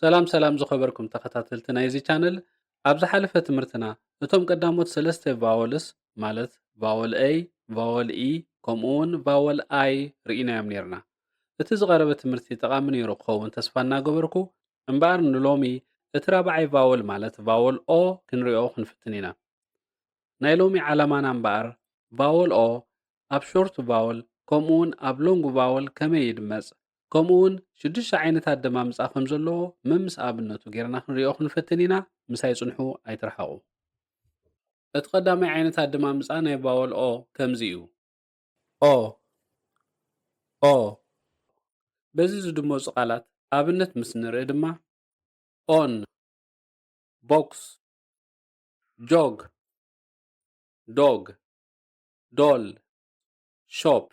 ሰላም ዝኸበርኩም ተኸታተልቲ ናይዚ ቻነል ኣብ ዝሓለፈ ትምህርትና እቶም ቀዳሞት ሰለስተ ቫወልስ ማለት ቫወል A ቫወል E ከምኡውን ቫወል I ርኢናዮም ነርና። እቲ ዝቐረበ ትምህርቲ ጠቓሚ ነይሩ ክኸውን ተስፋ እናገበርኩ እምበኣር ንሎሚ እቲ ራብዓይ ቫወል ማለት ቫወል O ክንሪኦ ክንፍትን ኢና። ናይ ሎሚ ዓላማና እምበኣር ቫወል O ኣብ ሾርት ቫወል ከምኡውን ኣብ ሎንግ ቫወል ከመይ ይድመጽ ከምኡውን 6 ዓይነታት ኣደማምጻ ከም ዘለዎ መምስ ኣብነቱ ጌርና ክንሪኦ ክንፈትን ኢና። ምሳይ ጽንሑ ኣይትርሓቑ። እቲ ቀዳማይ ዓይነት ኣደማምጻ ናይ ቫወል ኦ ከምዚ እዩ። ኦ ኦ በዚ ዝድመፁ ቃላት ኣብነት ምስ ንርኢ ድማ ኦን፣ ቦክስ፣ ጆግ፣ ዶግ፣ ዶል፣ ሾፕ።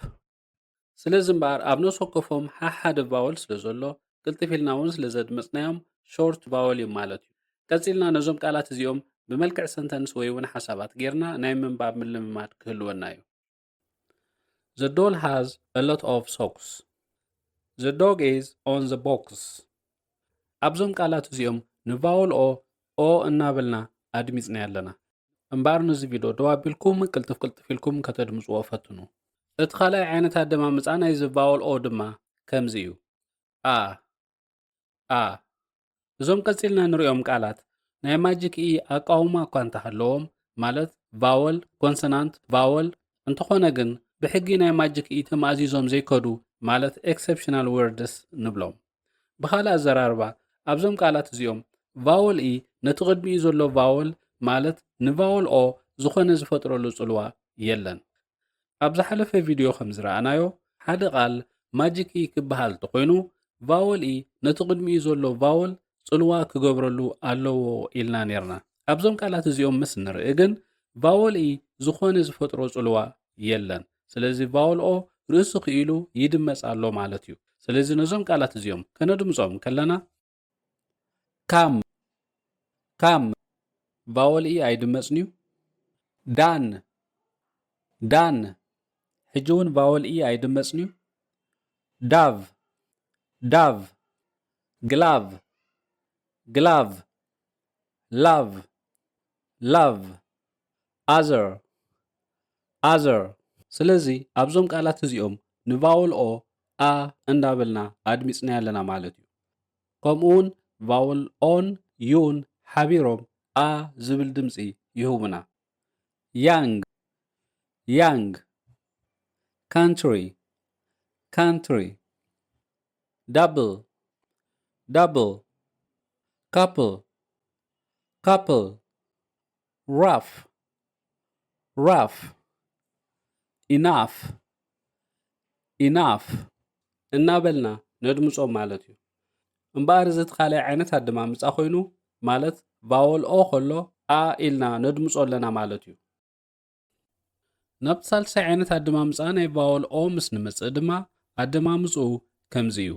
ስለዚ እምበኣር ኣብ ነፍሲ ወከፎም ሓደ ቫወል ስለ ዘሎ ቅልጥፍ ኢልና እውን ስለ ዘድመፅናዮም ሾርት ቫወል እዮም ማለት እዩ። ቀፂልና ነዞም ቃላት እዚኦም ብመልክዕ ሰንተንስ ወይ እውን ሓሳባት ጌርና ናይ ምንባብ ምልምማድ ክህልወና እዩ። The doll has a lot of socks. The dog is on the box. ኣብዞም ቃላት እዚኦም ንቫወል ኦ እናበልና ኣድሚፅና ኣለና። እምበኣር ነዚ ቪድዮ ደው ኣቢልኩም ቅልጥፍ ኢልኩም ከተድምፅዎ ፈትኑ። እቲ ካልኣይ ዓይነት ኣደማምፃ ናይዚ ቫወል ኦ ድማ ከምዚ እዩ። አ እዞም ቀፂልና ንሪኦም ቃላት ናይ ማጂክ ኢ ኣቃውማ እኳ እንተሃለዎም ማለት ቫወል ኮንሶናንት ቫወል እንተኾነ ግን ብሕጊ ናይ ማጂክ ኢ ተማእዚዞም ዘይከዱ ማለት ኤክሰፕሽናል ወርድስ ንብሎም። ብኻልእ ኣዘራርባ ኣብዞም ቃላት እዚኦም ቫወል ኢ ነቲ ቅድሚኡ ዘሎ ቫወል ማለት ንቫወል ኦ ዝኾነ ዝፈጥረሉ ጽልዋ የለን። ኣብ ዝሓለፈ ቪድዮ ከም ዝረኣናዮ ሓደ ቃል ማጂክ ኢ ክበሃል እንተኾይኑ ቫወል ኢ ነቲ ቅድሚኡ ዘሎ ቫወል ጽልዋ ክገብረሉ ኣለዎ ኢልና ነርና። ኣብዞም ቃላት እዚኦም ምስ ንርኢ ግን ቫወል ኢ ዝኾነ ዝፈጥሮ ጽልዋ የለን። ስለዚ ቫወል ኦ ርእሱ ክኢሉ ይድመጽ ኣሎ ማለት እዩ። ስለዚ ነዞም ቃላት እዚኦም ከነድምጾም ከለና ካም ቫወል ኢ ኣይድመጽን እዩ። ዳን ሕጂ እውን ቫወል ኢ ኣይድመጽን እዩ። ዳቭ ግላቭ ላቭ ኣዘር። ስለዚ ኣብዞም ቃላት እዚኦም ንቫወል ኦ አ እንዳበልና ኣድሚፅና ኣለና ማለት እዩ። ከምኡውን ቫወል ኦን ዩን ሓቢሮም አ ዝብል ድምፂ ይህቡና። ያንግ ካንትሪ double couple rough enough እናበልና ነድምጾም ማለት እዩ። እምበኣር እዚ እቲ ካልኣይ ዓይነት ኣደማምፃ ኮይኑ ማለት ቫወል ኦ ከሎ አ ኢልና ነድምጾ ኣለና ማለት እዩ። ናብቲ ሳልሳይ ዓይነት ኣደማምፃ ናይ ቫወል ኦ ምስ ንመጽእ ድማ ኣደማምፁ ከምዚ እዩ።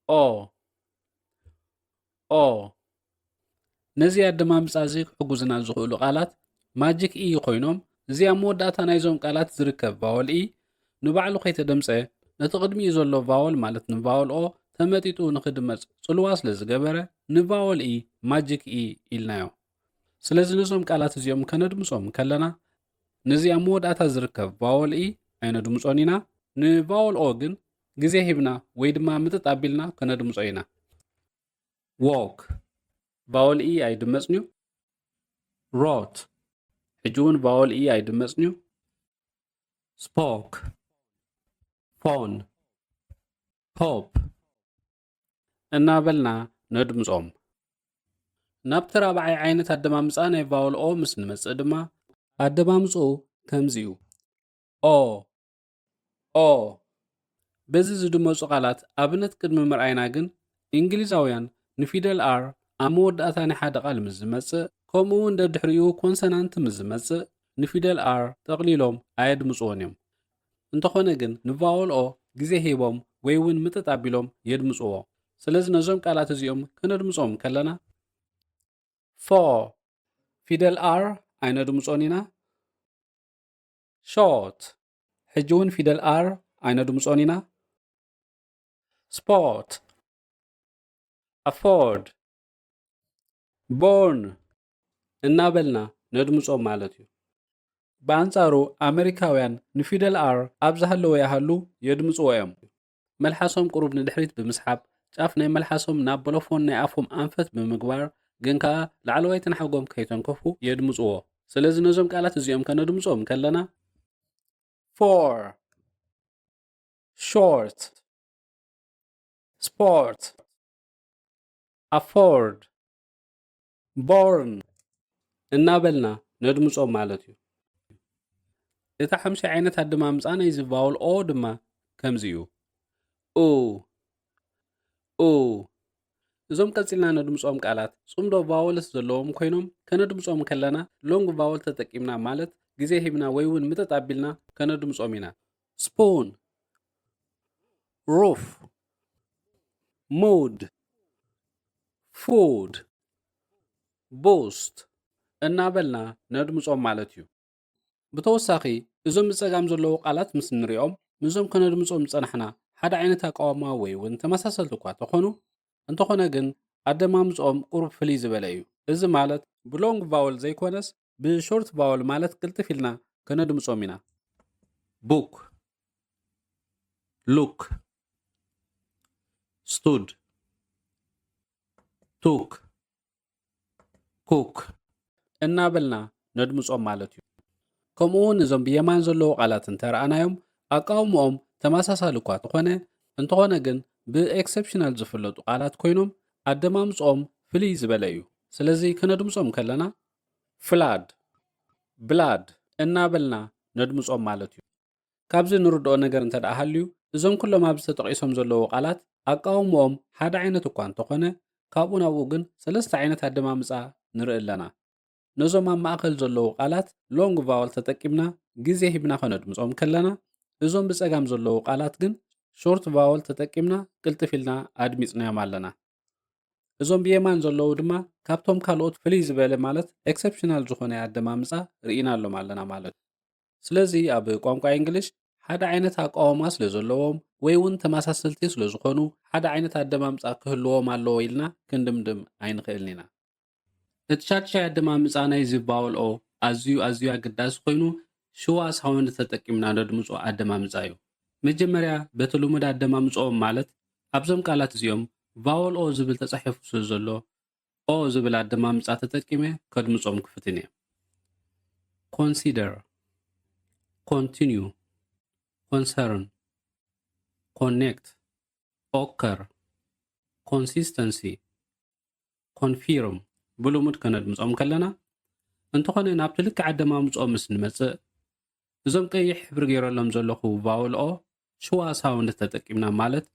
ኦ ነዚ ኣደማምፃ እዚ ክሕጉዝና ዝኽእሉ ቃላት ማጂክ ኢ ኮይኖም እዚ ኣብ መወዳእታ ናይዞም ቃላት ዝርከብ ቫወል ኢ ንባዕሉ ከይተደምፀ ነቲ ቅድሚኡ ዘሎ ቫወል ማለት ንቫወል ኦ ተመጢጡ ንክድመጽ ጽልዋ ስለ ዝገበረ ንቫወል ኢ ማጂክ ኢ ኢልናዮ። ስለዚ ነዞም ቃላት እዚኦም ከነድምፆም ከለና ነዚ ኣብ መወዳእታ ዝርከብ ቫወል ኢ ኣይነድምፆን ኢና። ንቫወል ኦ ግን ግዜ ሂብና ወይ ድማ ምጥጥ ኣቢልና ከነድምፆ ኢና። ዎክ ቫወል ኢ ኣይድመጽን እዩ። ሮት ሕጂ እውን ቫወል ኢ ኣይድመጽን እዩ። ስፖክ ፎን ፖፕ እናበልና ነድምጾም። ናብቲ ራብዓይ ዓይነት ኣደማምፃ ናይ ቫወል ኦ ምስ ንመጽእ ድማ ኣደማምፁ ከምዚ እዩ። ኦ በዚ ዝድመፁ ቃላት ኣብነት ቅድሚ ምርኣይና ግን እንግሊዛውያን ንፊደል ኣር ኣብ መወዳእታ ናይ ሓደ ቃል ምስ ዝመጽእ ከምኡውን ደድሕሪኡ ኮንሶናንት ምስ ዝመጽእ ንፊደል ኣር ጠቕሊሎም ኣየድምፅዎን እዮም። እንተኾነ ግን ንቫወል ኦ ግዜ ሂቦም ወይ እውን ምጥጥ ኣቢሎም የድምፅዎ። ስለዚ ነዞም ቃላት እዚኦም ከነድምፆም ከለና ፊደል ኣር ኣይነድምፆን ኢና። ሾርት ሕጂ እውን ፊደል ኣር ኣይነድምፆን ኢና። ስፖርት afford born እናበልና ነድምጾም ማለት እዩ። በአንጻሩ ኣሜሪካውያን ንፊደል r ኣብ ዝሃለወ ያሃሉ የድምጽዎ እዮም። መልሓሶም ቁሩብ ንድሕሪት ብምስሓብ ጫፍ ናይ መልሓሶም ናብ ቦሎፎን ናይ ኣፎም ኣንፈት ብምግባር ግን ከዓ ላዕለዋይ ትንሓጎም ከይተንከፉ የድምጽዎ። ስለዚ ነዞም ቃላት እዚኦም ከነድምጾም ከለና for short sport afford born እናበልና ነድምጾም ማለት እዩ። እታ ሓምሻይ ዓይነት ኣደማምፃ ናይዚ ቫውል ኦ ድማ ከምዚ እዩ ኡ ኡ እዞም ቀፂልና ነድምጾም ቃላት ጽምዶ ቫውልስ ዘለዎም ኮይኖም ከነድምጾም ከለና ሎንግ ቫውል ተጠቂምና ማለት ግዜ ሂብና ወይ እውን ምጠጥ ኣቢልና ከነድምጾም ኢና። ስፑን ሩፍ ሙድ ፉድ ቦስት እናበልና ነድምጾም ማለት እዩ። ብተወሳኺ እዞም ብጸጋም ዘለዉ ቃላት ምስ ንሪኦም ምዞም ከነድምጾም ዝጸናሕና ሓደ ዓይነት ኣቃውማ ወይ እውን ተመሳሰልቲ እኳ ተኾኑ እንተኾነ ግን ኣደማምጾም ቁሩብ ፍልይ ዝበለ እዩ። እዚ ማለት ብሎንግ ቫውል ዘይኮነስ ብሾርት ቫውል ማለት ቅልጥፍ ኢልና ከነድምጾም ኢና። ቡክ ሉክ ስቱድ ቱክ ኩክ እናበልና ነድምጾም ማለት እዩ። ከምኡውን እዞም ብየማን ዘለዉ ቃላት እንተረኣናዮም ኣቃውምኦም ተመሳሳሊ እኳ እንተኾነ ግን ብኤክሰፕሽናል ዝፍለጡ ቃላት ኮይኖም ኣደማምጾም ፍልይ ዝበለ እዩ። ስለዚ ከነድምጾም ከለና ፍላድ ብላድ እናበልና ነድምጾም ማለት እዩ። ካብዚ ንርድኦ ነገር እንተደኣ ሃልዩ እዞም ኩሎም ኣብዚ ተጠቒሶም ዘለዉ ቃላት ኣቃውምኦም ሓደ ዓይነት እኳ እንተኾነ ካብኡ ናብኡ ግን ሰለስተ ዓይነት ኣደማምፃ ንርኢ ኣለና። ነዞም ኣብ ማእከል ዘለዉ ቃላት ሎንግ ቫውል ተጠቂምና ግዜ ሂብና ከነድምጾም ከለና እዞም ብጸጋም ዘለዉ ቃላት ግን ሾርት ቫውል ተጠቂምና ቅልጥፍ ኢልና ኣድሚጽናዮም ኣለና። እዞም ብየማን ዘለዉ ድማ ካብቶም ካልኦት ፍልይ ዝበለ ማለት ኤክሰፕሽናል ዝኾነ ኣደማምፃ ርኢና ኣሎም ኣለና ማለት እዩ። ስለዚ ኣብ ቋንቋ እንግሊሽ ሓደ ዓይነት ኣቃውማ ስለ ዘለዎም ወይ እውን ተመሳሰልቲ ስለ ዝኾኑ ሓደ ዓይነት ኣደማምፃ ክህልዎም ኣለዎ ኢልና ክንድምድም ኣይንኽእልን ኢና። እቲ ሻድሻይ ኣደማምፃ ናይዚ ቫውል ኦ ኣዝዩ ኣገዳሲ ኮይኑ ሽዋ ሳውንድ ተጠቂምና ነድምጾ ኣደማምፃ እዩ። መጀመርያ በቲ ልሙድ ኣደማምፅኦም ማለት ኣብዞም ቃላት እዚኦም ቫውል ኦ ዝብል ተጻሒፉ ስለ ዘሎ ኦ ዝብል ኣደማምፃ ተጠቂመ ከድምጾም ክፍትን እየ። ኮንሲደር ኮንቲኒዩ ኮንሰርን ኮኔክት ኦከር ኮንሲስተንሲ ኮንፊርም ብልሙድ ከነድምጾም ከለና እንተኾነ ናብቲ ልክዕ ኣደማምጾም ምስ ንመጽእ እዞም ቀይሕ ሕብሪ ገይረሎም ዘለኹ ቫውል ኦ ሽዋ ሳውንድ ተጠቂምና ማለት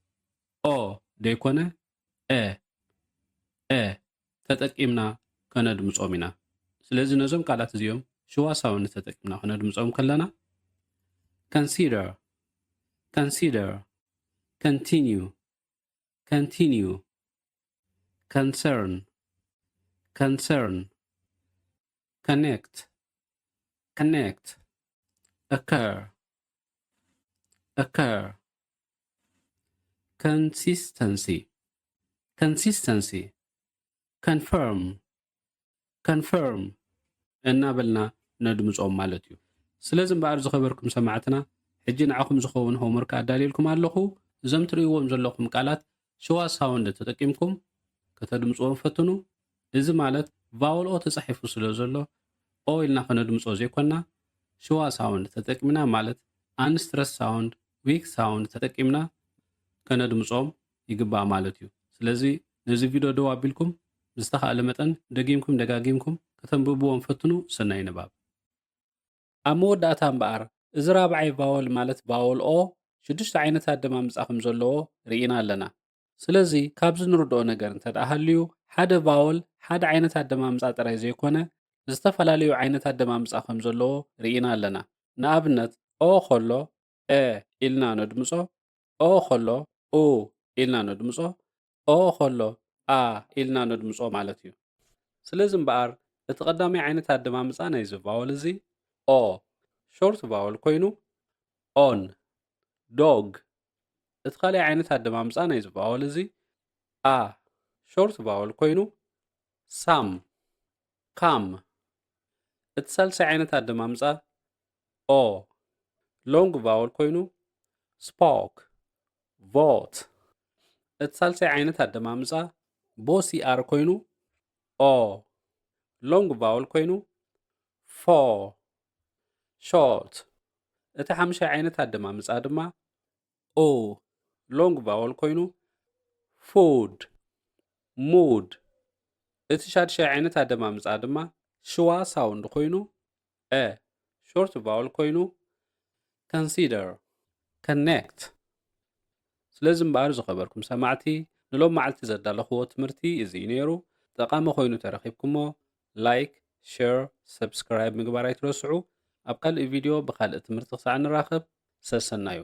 ኦ ደይኮነ ኤ ተጠቂምና ከነድምጾም ኢና። ስለዚ ነዞም ቃላት እዚኦም ሽዋ ሳውንድ ተጠቂምና ከነድምጾም ከለና consider consider continue continue concern concern connect connect occur occur consistency consistency confirm confirm እናበልና ነድምጾም ማለት እዩ። ስለዚ እምበኣር ዝኸበርኩም ሰማዕትና ሕጂ ንዓኹም ዝኸውን ሆምወርክ ኣዳልየልኩም ኣለኹ። እዞም ትርእይዎም ዘለኹም ቃላት ሽዋ ሳውንድ ተጠቂምኩም ከተድምጽዎም ፈትኑ። እዚ ማለት ቫውል ኦ ተጻሒፉ ስለ ዘሎ ኦ ኢልና ከነድምጾ ዘይኮና ሽዋ ሳውንድ ተጠቂምና ማለት አንስትረስ ሳውንድ ዊክ ሳውንድ ተጠቂምና ከነድምጾም ይግባእ ማለት እዩ። ስለዚ ነዚ ቪድዮ ደው ኣቢልኩም ብዝተኻእለ መጠን ደጊምኩም ደጋጊምኩም ከተንብብዎም ፈትኑ። ሰናይ ንባብ። ኣብ መወዳእታ እምበኣር እዚ ራብዓይ ቫውል ማለት ቫውል ኦ 6 ዓይነት ኣደማምፃ ከም ዘለዎ ርኢና ኣለና። ስለዚ ካብዚ ንርድኦ ነገር እንተደኣ ሃልዩ ሓደ ቫውል ሓደ ዓይነት ኣደማምፃ ጥራይ ዘይኮነ ዝተፈላለዩ ዓይነት ኣደማምፃ ከም ዘለዎ ርኢና ኣለና። ንኣብነት ኦ ከሎ ኤ ኢልና ነድምጾ፣ ኦ ከሎ ኡ ኢልና ነድምጾ፣ ኦ ከሎ ኣ ኢልና ነድምጾ ማለት እዩ። ስለዚ እምበኣር እቲ ቀዳማይ ዓይነት ኣደማምፃ ናይዚ ቫውል እዚ ኦ ሾርት ቫውል ኮይኑ ኦን ዶግ። እቲ ካልኣይ ዓይነት ኣደማምፃ ናይዚ ቫውል እዚ ኣ short vowel ኮይኑ some come እቲ ሳልሳይ ዓይነት ኣደማምፃ o long vowel ኮይኑ spoke vote እቲ ሳልሳይ ዓይነት ኣደማምፃ bo cr ኮይኑ o long vowel ኮይኑ for short እቲ ሓምሻይ ዓይነት ኣደማምፃ ድማ o long vowel ኮይኑ food mood እቲ ሻድሻይ ዓይነት ኣደማምፃ ድማ ሽዋ ሳውንድ ኮይኑ a short vowel ኮይኑ consider connect ስለዚ እምበኣር ዝኸበርኩም ሰማዕቲ ንሎም መዓልቲ ዘዳለኽዎ ትምህርቲ እዚ ነይሩ ጠቓሚ ኮይኑ ተረኺብኩሞ ላይክ ሼር ሰብስክራይብ ምግባር ኣይትረስዑ ኣብ ካልእ ቪድዮ ብካልእ ትምህርቲ ክሳዕ ንራኸብ ሰሰናዩ